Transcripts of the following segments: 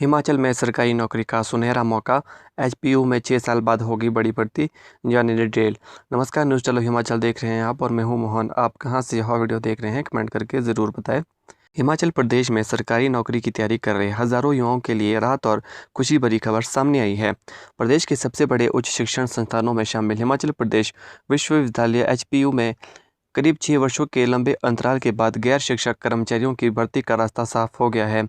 हिमाचल में सरकारी नौकरी का सुनहरा मौका। एचपीयू में 6 साल बाद होगी बड़ी भर्ती, जानिए डिटेल। नमस्कार, न्यूज़ चलो हिमाचल देख रहे हैं आप और मैं हूं मोहन। आप कहां से यह वीडियो देख रहे हैं कमेंट करके ज़रूर बताएं। हिमाचल प्रदेश में सरकारी नौकरी की तैयारी कर रहे हज़ारों युवाओं के लिए राहत और खुशी भरी खबर सामने आई है। प्रदेश के सबसे बड़े उच्च शिक्षण संस्थानों में शामिल हिमाचल प्रदेश विश्वविद्यालय एचपीयू में करीब 6 वर्षों के लंबे अंतराल के बाद गैर शिक्षक कर्मचारियों की भर्ती का रास्ता साफ हो गया है।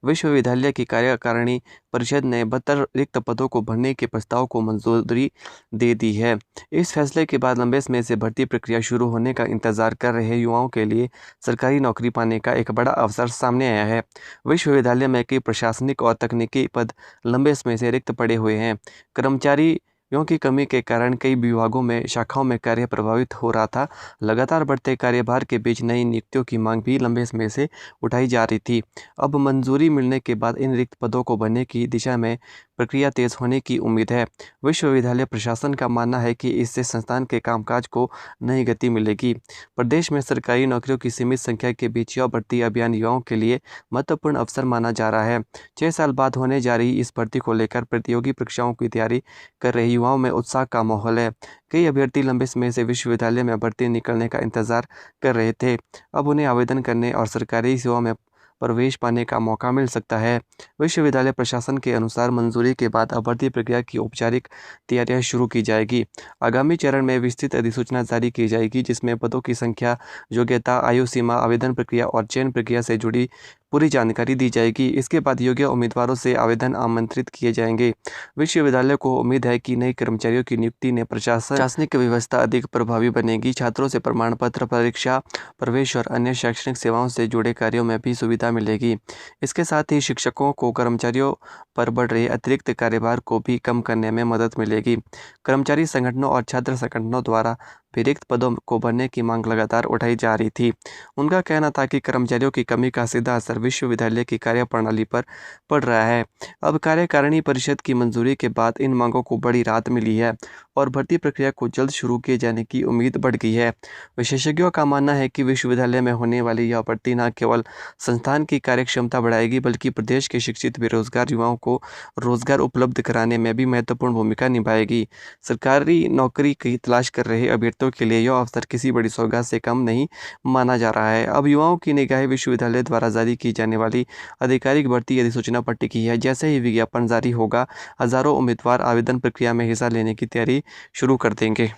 विश्वविद्यालय की कार्यकारिणी परिषद ने 72 रिक्त पदों को भरने के प्रस्ताव को मंजूरी दे दी है। इस फैसले के बाद लंबे समय से भर्ती प्रक्रिया शुरू होने का इंतजार कर रहे युवाओं के लिए सरकारी नौकरी पाने का एक बड़ा अवसर सामने आया है। विश्वविद्यालय में कई प्रशासनिक और तकनीकी पद लंबे समय से रिक्त पड़े हुए हैं। कर्मचारी की कमी के कारण कई विभागों में शाखाओं में कार्य प्रभावित हो रहा था। लगातार बढ़ते कार्यभार के बीच नई नियुक्तियों की मांग भी लंबे समय से उठाई जा रही थी। अब मंजूरी मिलने के बाद इन रिक्त पदों को भरने की दिशा में प्रक्रिया तेज होने की उम्मीद है। विश्वविद्यालय प्रशासन का मानना है कि इससे संस्थान के कामकाज को नई गति मिलेगी। प्रदेश में सरकारी नौकरियों की सीमित संख्या के बीच यह भर्ती अभियान युवाओं के लिए महत्वपूर्ण अवसर माना जा रहा है। 6 साल बाद होने जा रही इस भर्ती को लेकर प्रतियोगी परीक्षाओं की तैयारी कर रहे युवाओं में उत्साह का माहौल है। कई अभ्यर्थी लंबे समय से विश्वविद्यालय में भर्ती निकलने का इंतजार कर रहे थे। अब उन्हें आवेदन करने और सरकारी सेवा में प्रवेश पाने का मौका मिल सकता है। विश्वविद्यालय प्रशासन के अनुसार मंजूरी के बाद अब भर्ती प्रक्रिया की औपचारिक तैयारियां शुरू की जाएगी। आगामी चरण में विस्तृत अधिसूचना जारी की जाएगी जिसमें पदों की संख्या, योग्यता, आयु सीमा, आवेदन प्रक्रिया और चयन प्रक्रिया से जुड़ी पूरी जानकारी दी जाएगी। इसके बाद योग्य उम्मीदवारों से आवेदन आमंत्रित किए जाएंगे। विश्वविद्यालय को उम्मीद है कि नए कर्मचारियों की नियुक्ति ने प्रशासनिक व्यवस्था अधिक प्रभावी बनेगी। छात्रों से प्रमाण पत्र, परीक्षा, प्रवेश और अन्य शैक्षणिक सेवाओं से जुड़े कार्यों में भी सुविधा मिलेगी। इसके साथ ही शिक्षकों को कर्मचारियों पर बढ़ रहे अतिरिक्त कार्यभार को भी कम करने में मदद मिलेगी। कर्मचारी संगठनों और छात्र संगठनों द्वारा भी रिक्त पदों को भरने की मांग लगातार उठाई जा रही थी। उनका कहना था कि कर्मचारियों की कमी का सीधा असर विश्वविद्यालय की कार्यप्रणाली पर पड़ रहा है। अब कार्यकारिणी परिषद की मंजूरी के बाद इन मांगों को बड़ी राहत मिली है और भर्ती प्रक्रिया को जल्द शुरू किए जाने की उम्मीद बढ़ गई है। विशेषज्ञों का मानना है कि विश्वविद्यालय में होने वाली यह भर्ती न केवल संस्थान की कार्यक्षमता बढ़ाएगी बल्कि प्रदेश के शिक्षित बेरोजगार युवाओं को रोजगार उपलब्ध कराने में भी महत्वपूर्ण भूमिका निभाएगी। सरकारी नौकरी की तलाश कर रहे अभ्यर्थियों के लिए यह अवसर किसी बड़ी सौगात से कम नहीं माना जा रहा है। अब युवाओं की निगाहें विश्वविद्यालय द्वारा जारी की जाने वाली आधिकारिक भर्ती अधिसूचना पर टिकी है। जैसे ही विज्ञापन जारी होगा, हजारों उम्मीदवार आवेदन प्रक्रिया में हिस्सा लेने की तैयारी शुरू कर देंगे।